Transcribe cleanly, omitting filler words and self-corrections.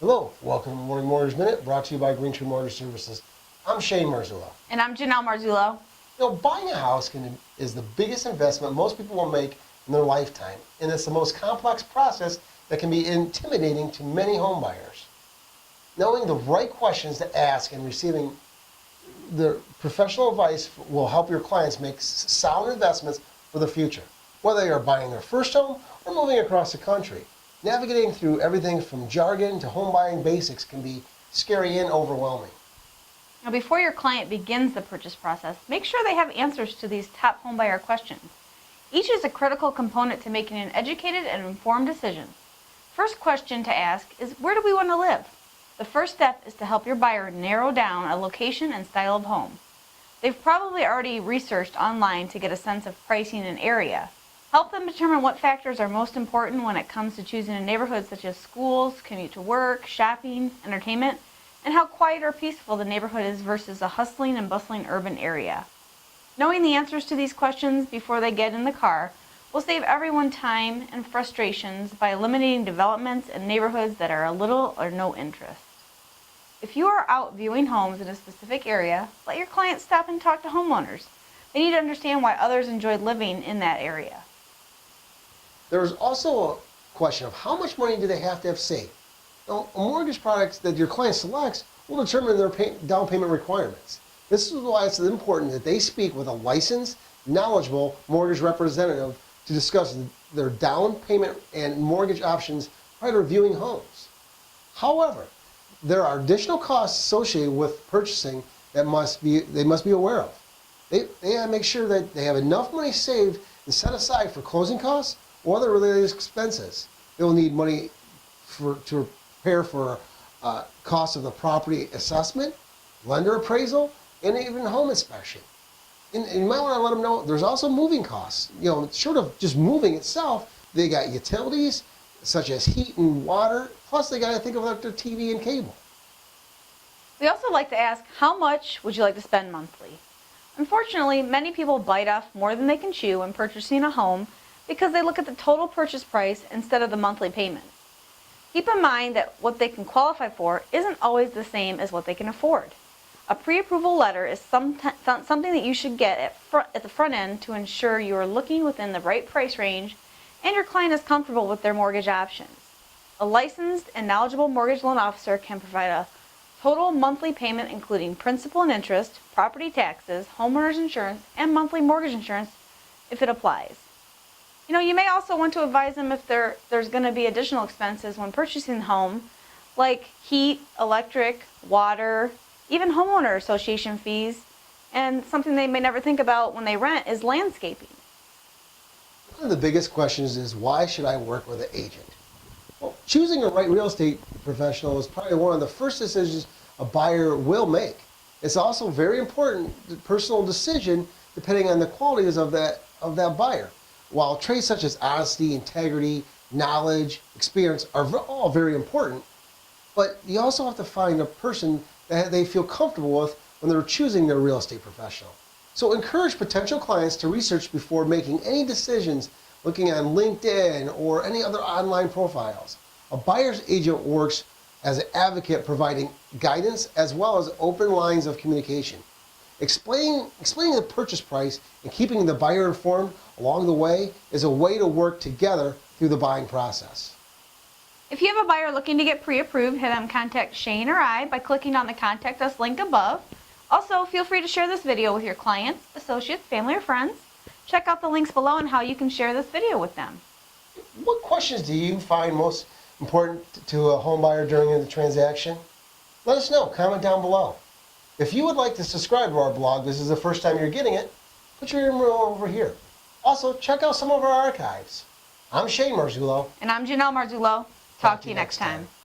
Hello, welcome to Morning Mortgage Minute, brought to you by Greentree Mortgage Services. I'm Shane Marzullo. And I'm Janelle Marzullo. Buying a house is the biggest investment most people will make in their lifetime, and it's the most complex process that can be intimidating to many home buyers. Knowing the right questions to ask and receiving the professional advice will help your clients make sound investments for the future, whether you're buying their first home or moving across the country. Navigating through everything from jargon to home buying basics can be scary and overwhelming. Now, before your client begins the purchase process, make sure they have answers to these top homebuyer questions. Each is a critical component to making an educated and informed decision. First question to ask is, where do we want to live? The first step is to help your buyer narrow down a location and style of home. They've probably already researched online to get a sense of pricing and area. Help them determine what factors are most important when it comes to choosing a neighborhood such as schools, commute to work, shopping, entertainment, and how quiet or peaceful the neighborhood is versus a hustling and bustling urban area. Knowing the answers to these questions before they get in the car will save everyone time and frustrations by eliminating developments and neighborhoods that are of little or no interest. If you are out viewing homes in a specific area, let your clients stop and talk to homeowners. They need to understand why others enjoy living in that area. There's also a question of how much money do they have to have saved. Now, mortgage products that your client selects will determine their down payment requirements. This is why it's important that they speak with a licensed, knowledgeable mortgage representative to discuss their down payment and mortgage options prior to reviewing homes. However, there are additional costs associated with purchasing that they must be aware of. They have to make sure that they have enough money saved and set aside for closing costs or other related expenses. They will need money to prepare for costs of the property assessment, lender appraisal, and even home inspection. And you might want to let them know there's also moving costs. Short of just moving itself, they got utilities such as heat and water, plus they got to think of like their TV and cable. We also like to ask, how much would you like to spend monthly? Unfortunately, many people bite off more than they can chew when purchasing a home because they look at the total purchase price instead of the monthly payment. Keep in mind that what they can qualify for isn't always the same as what they can afford. A pre-approval letter is something that you should get at the front end to ensure you are looking within the right price range and your client is comfortable with their mortgage options. A licensed and knowledgeable mortgage loan officer can provide a total monthly payment including principal and interest, property taxes, homeowners insurance, and monthly mortgage insurance if it applies. You may also want to advise them if there's going to be additional expenses when purchasing the home, like heat, electric, water, even homeowner association fees, and something they may never think about when they rent is landscaping. One of the biggest questions is, why should I work with an agent? Well, choosing a right real estate professional is probably one of the first decisions a buyer will make. It's also very important, the personal decision, depending on the qualities of that buyer. While traits such as honesty, integrity, knowledge, experience are all very important, but you also have to find a person that they feel comfortable with when they're choosing their real estate professional. So encourage potential clients to research before making any decisions, looking on LinkedIn or any other online profiles. A buyer's agent works as an advocate, providing guidance as well as open lines of communication. Explaining the purchase price and keeping the buyer informed along the way is a way to work together through the buying process. If you have a buyer looking to get pre-approved, have them contact Shane or I by clicking on the Contact Us link above. Also, feel free to share this video with your clients, associates, family, or friends. Check out the links below on how you can share this video with them. What questions do you find most important to a home buyer during the transaction? Let us know. Comment down below. If you would like to subscribe to our blog, this is the first time you're getting it, put your email over here. Also, check out some of our archives. I'm Shane Marzullo. And I'm Janelle Marzullo. Talk to you next time.